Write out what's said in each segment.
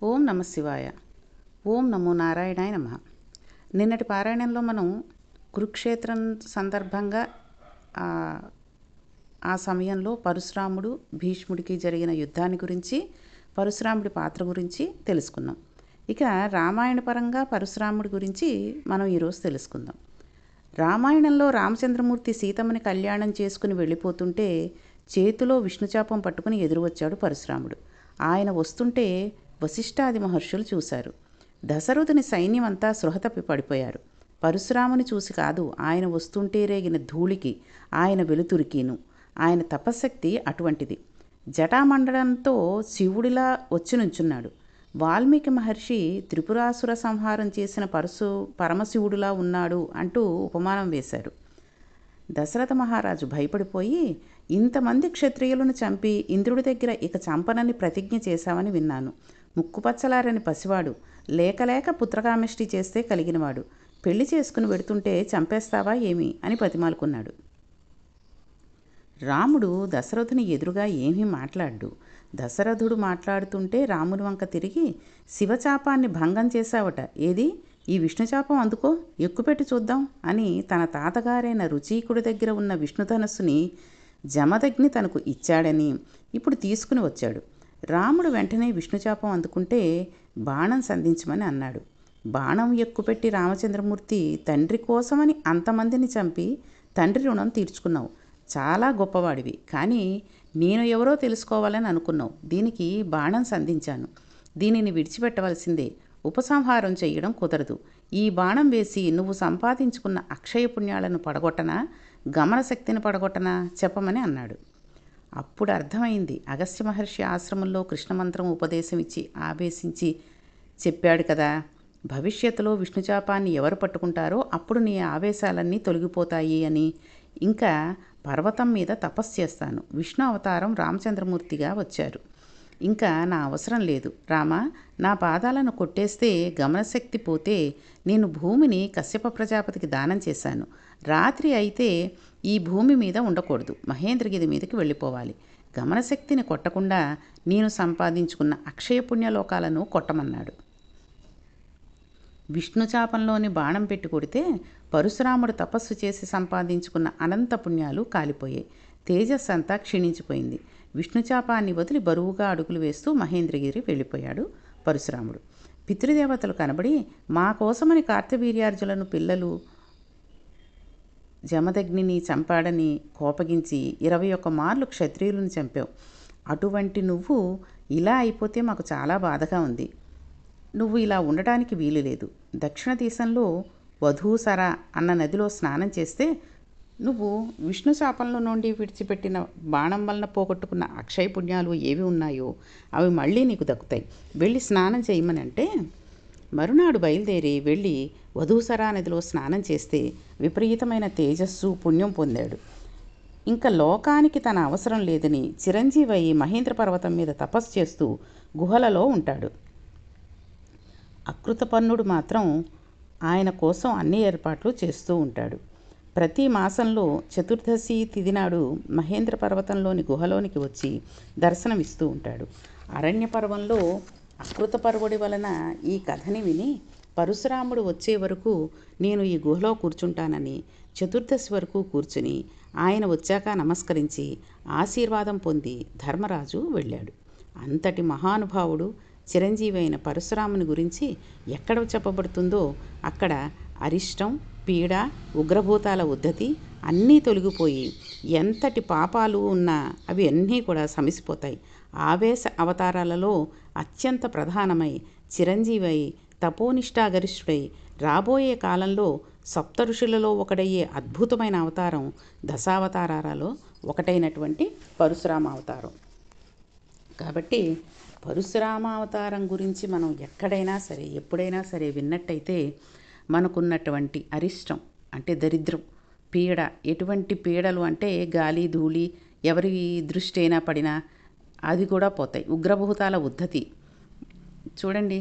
ఓం నమ శివాయ. ఓం నమో నారాయణాయ నమ. నిన్నటి పారాయణంలో మనం కురుక్షేత్రం సందర్భంగా ఆ ఆ సమయంలో పరశురాముడు భీష్ముడికి జరిగిన యుద్ధాన్ని గురించి, పరశురాముడి పాత్ర గురించి తెలుసుకున్నాం. ఇక రామాయణ పరంగా పరశురాముడి గురించి మనం ఈరోజు తెలుసుకుందాం. రామాయణంలో రామచంద్రమూర్తి సీతమ్మని కళ్యాణం చేసుకుని వెళ్ళిపోతుంటే చేతిలో విష్ణుచాపం పట్టుకుని ఎదురు వచ్చాడు పరశురాముడు. ఆయన వస్తుంటే వశిష్ఠాది మహర్షులు చూశారు. దశరథుని సైన్యం అంతా స్పృహ తప్పి పడిపోయారు. పరశురాముని చూసి కాదు, ఆయన వస్తుంటే రేగిన ధూళికి, ఆయన వెలుతురికిను. ఆయన తపశక్తి అటువంటిది. జటామండలంతో శివుడిలా వచ్చి నుంచున్నాడు. వాల్మీకి మహర్షి త్రిపురాసుర సంహారం చేసిన పరమశివుడులా ఉన్నాడు అంటూ ఉపమానం వేశారు. దశరథ మహారాజు భయపడిపోయి, ఇంతమంది క్షత్రియులను చంపి ఇంద్రుడి దగ్గర ఇక చంపనని ప్రతిజ్ఞ చేశామని విన్నాను. ముక్కుపచ్చలారని పసివాడు, లేక లేక పుత్రకామిష్టి చేస్తే కలిగినవాడు, పెళ్లి చేసుకుని వెడుతుంటే చంపేస్తావా ఏమి అని బతిమాలుకున్నాడు. రాముడు దశరథుని ఎదురుగా ఏమీ మాట్లాడు. దశరథుడు మాట్లాడుతుంటే రాముని వంక తిరిగి, శివచాపాన్ని భంగం చేశావట, ఏది ఈ విష్ణుచాపం అందుకో, ఎక్కుపెట్టి చూద్దాం అని తన తాతగారైన రుచీకుడి దగ్గర ఉన్న విష్ణుధనస్సుని జమదగ్ని తనకు ఇచ్చాడని ఇప్పుడు తీసుకుని వచ్చాడు. రాముడు వెంటనే విష్ణుచాపం అందుకుంటే బాణం సంధించమని అన్నాడు. బాణం ఎక్కుపెట్టి రామచంద్రమూర్తి, తండ్రి కోసమని అంతమందిని చంపి తండ్రి రుణం తీర్చుకున్నావు, చాలా గొప్పవాడివి. కానీ నేను ఎవరో తెలుసుకోవాలని అనుకున్నావు, దీనికి బాణం సంధించాను, దీనిని విడిచిపెట్టవలసిందే, ఉపసంహారం చేయడం కుదరదు. ఈ బాణం వేసి నువ్వు సంపాదించుకున్న అక్షయ పుణ్యాలను పడగొట్టనా, గమనశక్తిని పడగొట్టనా చెప్పమని అన్నాడు. అప్పుడు అర్థమైంది, అగస్త్య మహర్షి ఆశ్రమంలో కృష్ణమంత్రం ఉపదేశం ఇచ్చి ఆవేశించి చెప్పాడు కదా, భవిష్యత్తులో విష్ణుచాపాన్ని ఎవరు పట్టుకుంటారో అప్పుడు నీ ఆవేశాలన్నీ తొలగిపోతాయి అని. ఇంకా పర్వతం మీద తపస్సు చేస్తాను. విష్ణు అవతారం రామచంద్రమూర్తిగా వచ్చారు. ఇంకా నా అవసరం లేదు రామా, నా పాదాలను కొట్టేస్తే గమనశక్తి పోతే నేను భూమిని కశ్యప ప్రజాపతికి దానం చేశాను. రాత్రి అయితే ఈ భూమి మీద ఉండకూడదు, మహేంద్రగిరి మీదకి వెళ్ళిపోవాలి. గమనశక్తిని కొట్టకుండా నేను సంపాదించుకున్న అక్షయ పుణ్యలోకాలను కొట్టమన్నాడు. విష్ణుచాపంలోని బాణం పెట్టి కొడితే పరశురాముడు తపస్సు చేసి సంపాదించుకున్న అనంత పుణ్యాలు కాలిపోయాయి. తేజస్సు అంతా క్షీణించిపోయింది. విష్ణుచాపాన్ని వదిలి బరువుగా అడుగులు వేస్తూ మహేంద్రగిరి వెళ్ళిపోయాడు పరశురాముడు. పితృదేవతలు కనబడి, మా కోసమని కార్తవీర్యార్జులను పిల్లలు జమదగ్నిని చంపాడని కోపగించి 21 మార్లు క్షత్రియులను చంపావు. అటువంటి నువ్వు ఇలా అయిపోతే మాకు చాలా బాధగా ఉంది. నువ్వు ఇలా ఉండటానికి వీలు లేదు. దక్షిణ దేశంలో వధూసర అన్న నదిలో స్నానం చేస్తే నువ్వు విష్ణు శాపంలో నుండి విడిచిపెట్టిన బాణం వలన పోగొట్టుకున్న అక్షయ పుణ్యాలు ఏవి ఉన్నాయో అవి మళ్ళీ నీకు దక్కుతాయి. వెళ్ళి స్నానం చేయమని అంటే మరునాడు బయలుదేరి వెళ్ళి వధూసరా నదిలో స్నానం చేస్తే విపరీతమైన తేజస్సు పుణ్యం పొందాడు. ఇంకా లోకానికి తన అవసరం లేదని చిరంజీవి మహేంద్ర పర్వతం మీద తపస్సు చేస్తూ గుహలలో ఉంటాడు. అకృతపర్ణుడు మాత్రం ఆయన కోసం అన్ని ఏర్పాట్లు చేస్తూ ఉంటాడు. ప్రతి మాసంలో చతుర్దశి తిథి నాడు మహేంద్ర పర్వతంలోని గుహలోనికి వచ్చి దర్శనమిస్తూ ఉంటాడు. అరణ్య పర్వంలో అకృతపర్వుడి వలన ఈ కథని విని పరశురాముడు వచ్చే వరకు నేను ఈ గుహలో కూర్చుంటానని చతుర్దశి వరకు కూర్చుని ఆయన వచ్చాక నమస్కరించి ఆశీర్వాదం పొంది ధర్మరాజు వెళ్ళాడు. అంతటి మహానుభావుడు చిరంజీవి అయిన పరశురాముని గురించి ఎక్కడ చెప్పబడుతుందో అక్కడ అరిష్టం, పీడ, ఉగ్రభూతాల ఉద్ధతి అన్నీ తొలగిపోయి ఎంతటి పాపాలు ఉన్నా అవి అన్నీ కూడా శమిసిపోతాయి. ఆవేశ అవతారాలలో అత్యంత ప్రధానమై చిరంజీవి తపోనిష్టాగరిష్ఠుడై రాబోయే కాలంలో సప్త ఋషులలో ఒకడయ్యే అద్భుతమైన అవతారం దశావతారాలలో ఒకటైనటువంటి పరశురామ అవతారం. కాబట్టి పరశురామావతారం గురించి మనం ఎక్కడైనా సరే ఎప్పుడైనా సరే విన్నట్టయితే మనకున్నటువంటి అరిష్టం అంటే దరిద్రం, పీడ, ఎటువంటి పీడలు అంటే గాలి ధూళి ఎవరి దృష్టి అయినా పడినా అది కూడా పోతాయి. ఉగ్రభూతాల ఉద్ధతి చూడండి,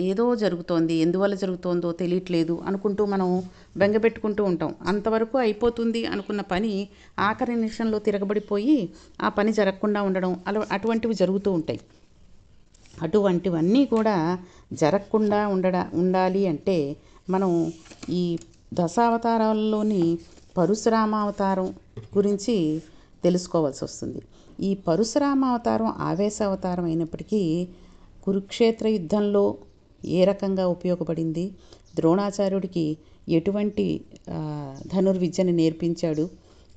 ఏదో జరుగుతోంది, ఎందువల్ల జరుగుతోందో తెలియట్లేదు అనుకుంటూ మనం బెంగపెట్టుకుంటూ ఉంటాం. అంతవరకు అయిపోతుంది అనుకున్న పని ఆఖరి నిమిషంలో తిరగబడిపోయి ఆ పని జరగకుండా ఉండడం అటువంటివి జరుగుతూ ఉంటాయి. అటువంటివన్నీ కూడా జరగకుండా ఉండాలి అంటే మనం ఈ దశావతారాల్లోని పరశురామావతారం గురించి తెలుసుకోవాల్సి వస్తుంది. ఈ పరశురామావతారం ఆవేశ అవతారం అయినప్పటికీ కురుక్షేత్ర యుద్ధంలో ఏ రకంగా ఉపయోగపడింది, ద్రోణాచార్యుడికి ఎటువంటి ధనుర్విద్యను నేర్పించాడు,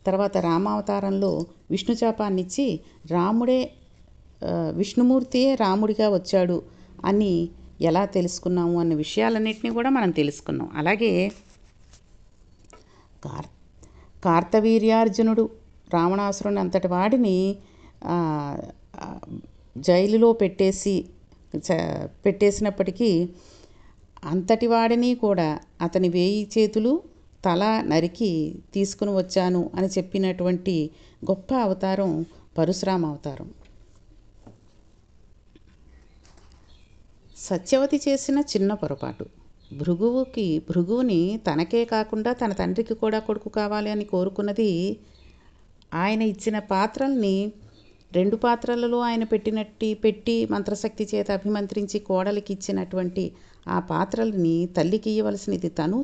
తర్వాత రామావతారంలో విష్ణుచాపాన్నిచ్చి రాముడే విష్ణుమూర్తియే రాముడిగా వచ్చాడు అని ఎలా తెలుసుకున్నాము అన్న విషయాలన్నింటినీ కూడా మనం తెలుసుకున్నాం. అలాగే కార్తవీర్యార్జునుడు రావణాసురుని అంతటి వాడిని జైలులో పెట్టేసినప్పటికీ అంతటి వాడిని కూడా అతని 1000 చేతులు తల నరికి తీసుకుని వచ్చాను అని చెప్పినటువంటి గొప్ప అవతారం పరశురామ అవతారం. సత్యవతి చేసిన చిన్న పొరపాటు. భృగువుని తనకే కాకుండా తన తండ్రికి కూడా కొడుకు కావాలి అని కోరుకున్నది. ఆయన ఇచ్చిన పాత్రల్ని 2 పాత్రలలో ఆయన పెట్టి మంత్రశక్తి చేత అభిమంత్రించి కోడలికి ఇచ్చినటువంటి ఆ పాత్రల్ని తల్లికి ఇవ్వవలసినది తను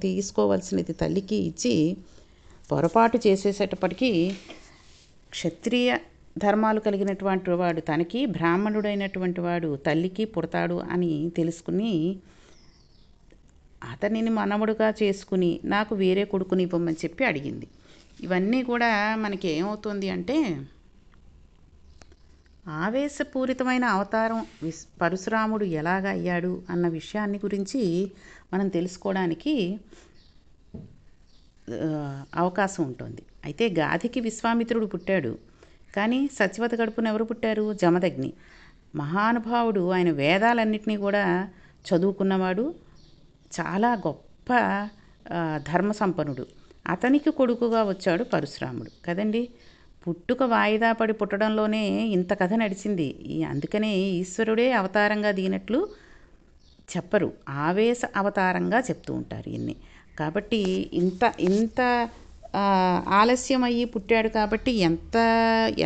తీసుకోవలసినది తల్లికి ఇచ్చి పొరపాటు చేసేసేటప్పటికీ క్షత్రియ ధర్మాలు కలిగినటువంటి వాడు తనకి, బ్రాహ్మణుడైనటువంటి వాడు తల్లికి పుడతాడు అని తెలుసుకుని అతనిని మనవడుగా చేసుకుని నాకు వేరే కొడుకుని ఇవ్వమని చెప్పి అడిగింది. ఇవన్నీ కూడా మనకి ఏమవుతుంది అంటే ఆవేశపూరితమైన అవతారం పరశురాముడు ఎలాగ అయ్యాడు అన్న విషయాన్ని గురించి మనం తెలుసుకోవడానికి అవకాశం ఉంటుంది. అయితే గాధికి విశ్వామిత్రుడు పుట్టాడు, కానీ సత్యవతి కడుపున ఎవరు పుట్టారు? జమదగ్ని. మహానుభావుడు. ఆయన వేదాలన్నింటినీ కూడా చదువుకున్నవాడు, చాలా గొప్ప ధర్మ సంపన్నుడు. అతనికి కొడుకుగా వచ్చాడు పరశురాముడు కదండి. పుట్టుక వాయిదా పడి పుట్టడంలోనే ఇంత కథ నడిచింది. అందుకనే ఈశ్వరుడే అవతారంగా దిగినట్లు చెప్పరు, ఆవేశ అవతారంగా చెప్తూ ఉంటారు ఇన్ని. కాబట్టి ఇంత ఆలస్యం అయ్యి పుట్టాడు కాబట్టి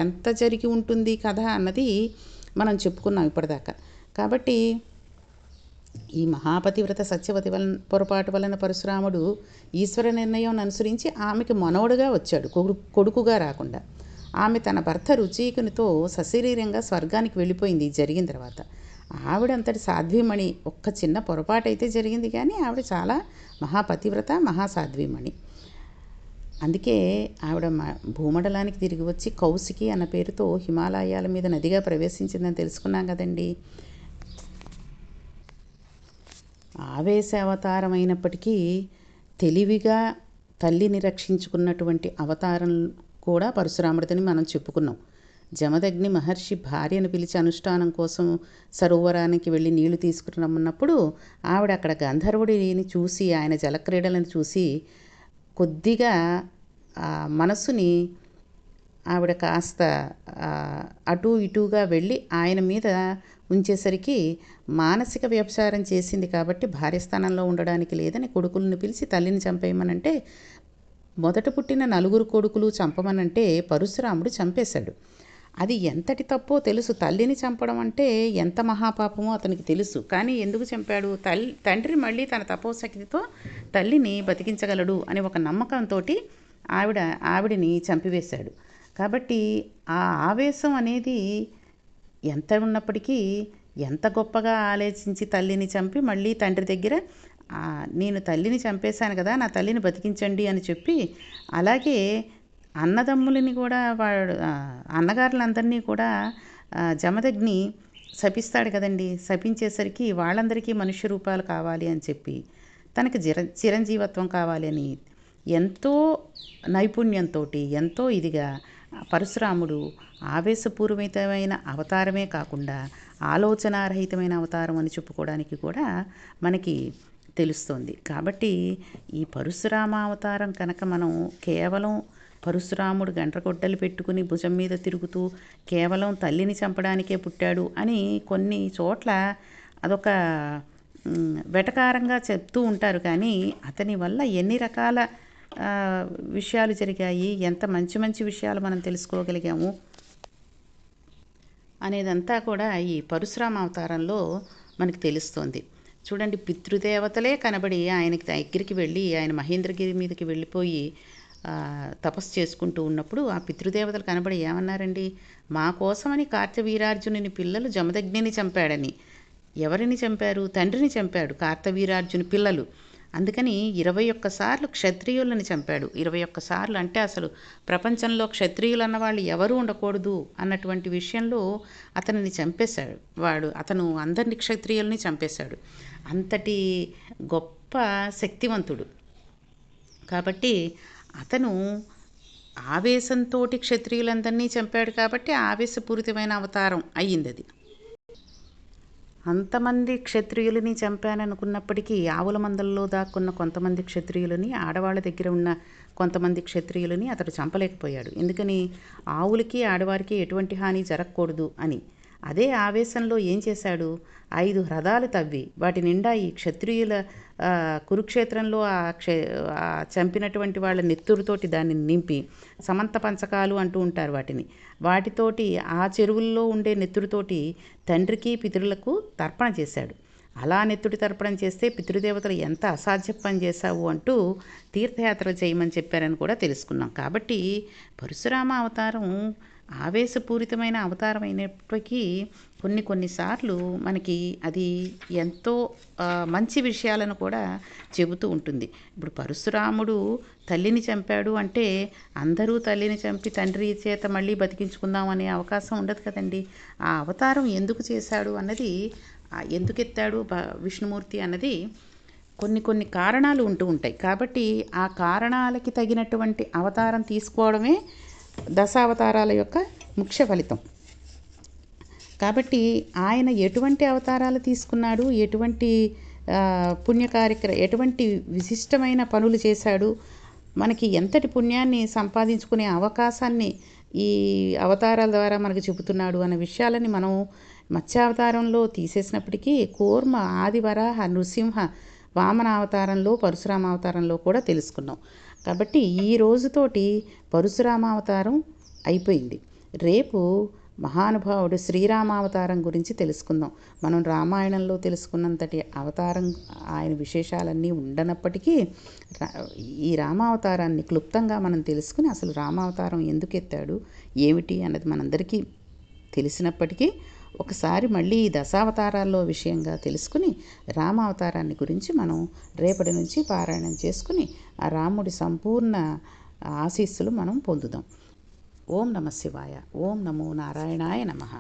ఎంత జరిగి ఉంటుంది కథ అన్నది మనం చెప్పుకున్నాం ఇప్పటిదాకా. కాబట్టి ఈ మహాపతివ్రత సత్యవతి పొరపాటు వలన పరశురాముడు ఈశ్వర నిర్ణయం అనుసరించి ఆమెకి మనవడుగా వచ్చాడు, కొడుకుగా రాకుండా. ఆమె తన భర్త రుచీకునితో సశరీరంగా స్వర్గానికి వెళ్ళిపోయింది జరిగిన తర్వాత. ఆవిడంతటి సాధ్వీమణి. ఒక్క చిన్న పొరపాటు అయితే జరిగింది, కానీ ఆవిడ చాలా మహాపతివ్రత, మహాసాధ్వీమణి. అందుకే ఆవిడ భూమండలానికి తిరిగి వచ్చి కౌశికి అన్న పేరుతో హిమాలయాల మీద నదిగా ప్రవేశించిందని తెలుసుకున్నాం కదండి. ఆవేశ అవతారం అయినప్పటికీ తెలివిగా తల్లిని రక్షించుకున్నటువంటి అవతారం కూడా పరశురాముడిని మనం చెప్పుకున్నాం. జమదగ్ని మహర్షి భార్యను పిలిచి అనుష్ఠానం కోసం సరోవరానికి వెళ్ళి నీళ్లు తీసుకురమ్మన్నప్పుడు ఆవిడ అక్కడ గంధర్వుడిని చూసి, ఆయన జలక్రీడలను చూసి కొద్దిగా మనసుని ఆవిడ కాస్త అటు ఇటుగా వెళ్ళి ఆయన మీద ఉంచేసరికి మానసిక వ్యభిచారం చేసింది. కాబట్టి భార్యస్థానంలో ఉండడానికి లేదని కొడుకులను పిలిచి తల్లిని చంపేయమనంటే, మొదట పుట్టిన 4 కొడుకులు చంపమనంటే పరశురాముడు చంపేశాడు. అది ఎంతటి తప్పో తెలుసు. తల్లిని చంపడం అంటే ఎంత మహాపాపమో అతనికి తెలుసు. కానీ ఎందుకు చంపాడు? తండ్రి మళ్ళీ తన తపోశక్తితో తల్లిని బతికించగలడు అని ఒక నమ్మకంతో ఆవిడిని చంపివేశాడు. కాబట్టి ఆ ఆవేశం అనేది ఎంత ఉన్నప్పటికీ ఎంత గొప్పగా ఆలోచించి తల్లిని చంపి మళ్ళీ తండ్రి దగ్గర నేను తల్లిని చంపేశాను కదా, నా తల్లిని బతికించండి అని చెప్పి, అలాగే అన్నదమ్ములని కూడా అన్నగారులందరినీ కూడా జమదగ్ని శపిస్తాడు కదండి. శపించేసరికి వాళ్ళందరికీ మనుష్య రూపాలు కావాలి అని చెప్పి, తనకి చిరంజీవత్వం కావాలి అని ఎంతో నైపుణ్యంతో ఎంతో ఇదిగా పరశురాముడు ఆవేశపూర్వకమైన అవతారమే కాకుండా ఆలోచనారహితమైన అవతారం అని చెప్పుకోవడానికి కూడా మనకి తెలుస్తోంది. కాబట్టి ఈ పరశురామ అవతారం కనుక మనం కేవలం పరశురాముడు గండ్రగొడ్డలు పెట్టుకుని భుజం మీద తిరుగుతూ కేవలం తల్లిని చంపడానికే పుట్టాడు అని కొన్ని చోట్ల అదొక వెటకారంగా చెప్తూ ఉంటారు. కానీ అతని వల్ల ఎన్ని రకాల విషయాలు జరిగాయి, ఎంత మంచి మంచి విషయాలు మనం తెలుసుకోగలిగాము. అనేదంతా కూడా ఈ పరశురామ అవతారంలో మనకు తెలుస్తోంది. చూడండి, పితృదేవతలే కనబడి ఆయనకి దగ్గరికి వెళ్ళి ఆయన మహేంద్రగిరి మీదకి వెళ్ళిపోయి తపస్సు చేసుకుంటూ ఉన్నప్పుడు ఆ పితృదేవతలు కనబడి ఏమన్నారండి, మా కోసమని కార్తవీరార్జునుని పిల్లలు జమదగ్నిని చంపాడని. ఎవరిని చంపారు? తండ్రిని చంపాడు కార్తవీరార్జుని పిల్లలు. అందుకని 21 సార్లు క్షత్రియులను చంపాడు. 21 సార్లు అంటే అసలు ప్రపంచంలో క్షత్రియులు అన్నవాళ్ళు ఎవరూ ఉండకూడదు అన్నటువంటి విషయంలో అతనిని చంపేశాడు. అతను అందరిని క్షత్రియుల్ని చంపేశాడు. అంతటి గొప్ప శక్తివంతుడు. కాబట్టి అతను ఆవేశంతో క్షత్రియులందరినీ చంపాడు కాబట్టి ఆవేశపూరితమైన అవతారం అయ్యింది అది. అంతమంది క్షత్రియులని చంపాననుకున్నప్పటికీ ఆవుల మందల్లో దాక్కున్న కొంతమంది క్షత్రియులని, ఆడవాళ్ళ దగ్గర ఉన్న కొంతమంది క్షత్రియులని అతడు చంపలేకపోయాడు. ఎందుకని? ఆవులకి ఆడవారికి ఎటువంటి హాని జరగకూడదు అని. అదే ఆవేశంలో ఏం చేశాడు, 5 హ్రదాలు తవ్వి వాటి నిండా ఈ క్షత్రియుల కురుక్షేత్రంలో చంపినటువంటి వాళ్ళ నెత్తురుతోటి దాన్ని నింపి, సమంత పంచకాలు అంటూ ఉంటారు వాటిని, వాటితోటి ఆ చెరువుల్లో ఉండే నెత్తురుతోటి తండ్రికి పితరులకు తర్పణ చేశాడు. అలా నెత్తుడి తర్పణం చేస్తే పితృదేవతలు ఎంత అసాధ్య పని చేశావు అంటూ తీర్థయాత్రలు చేయమని చెప్పారని కూడా తెలుసుకున్నాం. కాబట్టి పరశురామ అవతారం ఆవేశపూరితమైన అవతారం అయినప్పటికీ కొన్నిసార్లు మనకి అది ఎంతో మంచి విషయాలను కూడా చెబుతూ ఉంటుంది. ఇప్పుడు పరశురాముడు తల్లిని చంపాడు అంటే అందరూ తల్లిని చంపి తండ్రి చేత మళ్ళీ బతికించుకుందాం అనే అవకాశం ఉండదు కదండి. ఆ అవతారం ఎందుకు చేశాడు అన్నది, ఎందుకు ఎత్తాడు విష్ణుమూర్తి అన్నది కొన్ని కారణాలు ఉంటూ ఉంటాయి. కాబట్టి ఆ కారణాలకి తగినటువంటి అవతారం తీసుకోవడమే దశావతారాల యొక్క ముఖ్య ఫలితం. కాబట్టి ఆయన ఎటువంటి అవతారాలు తీసుకున్నాడు, ఎటువంటి ఎటువంటి విశిష్టమైన పనులు చేశాడు, మనకి ఎంతటి పుణ్యాన్ని సంపాదించుకునే అవకాశాన్ని ఈ అవతారాల ద్వారా మనకు చెబుతున్నాడు అన్న విషయాలని మనం మత్స్యావతారంలో తీసేసినప్పటికీ కూర్మ, ఆదివరాహ, నృసింహ, వామన అవతారంలో, పరశురామ అవతారంలో కూడా తెలుసుకున్నాం. కాబట్టి ఈ రోజుతోటి పరశురామ అవతారం అయిపోయింది. రేపు మహానుభావుడు శ్రీరామావతారం గురించి తెలుసుకుందాం. మనం రామాయణంలో తెలుసుకున్నంతటి అవతారం ఆయన విశేషాలన్నీ ఉండనప్పటికీ ఈ రామావతారాన్ని క్లుప్తంగా మనం తెలుసుకుని అసలు రామావతారం ఎందుకు ఎత్తాడు ఏమిటి అన్నది మనందరికీ తెలిసినప్పటికీ ఒకసారి మళ్ళీ ఈ దశావతారాల్లో విషయంగా తెలుసుకుని రామావతారాన్ని గురించి మనం రేపటి నుంచి పారాయణం చేసుకుని ఆ రాముడి సంపూర్ణ ఆశీస్సులు మనం పొందుదాం. ఓం నమః శివాయ. ఓం నమో నారాయణాయ నమః.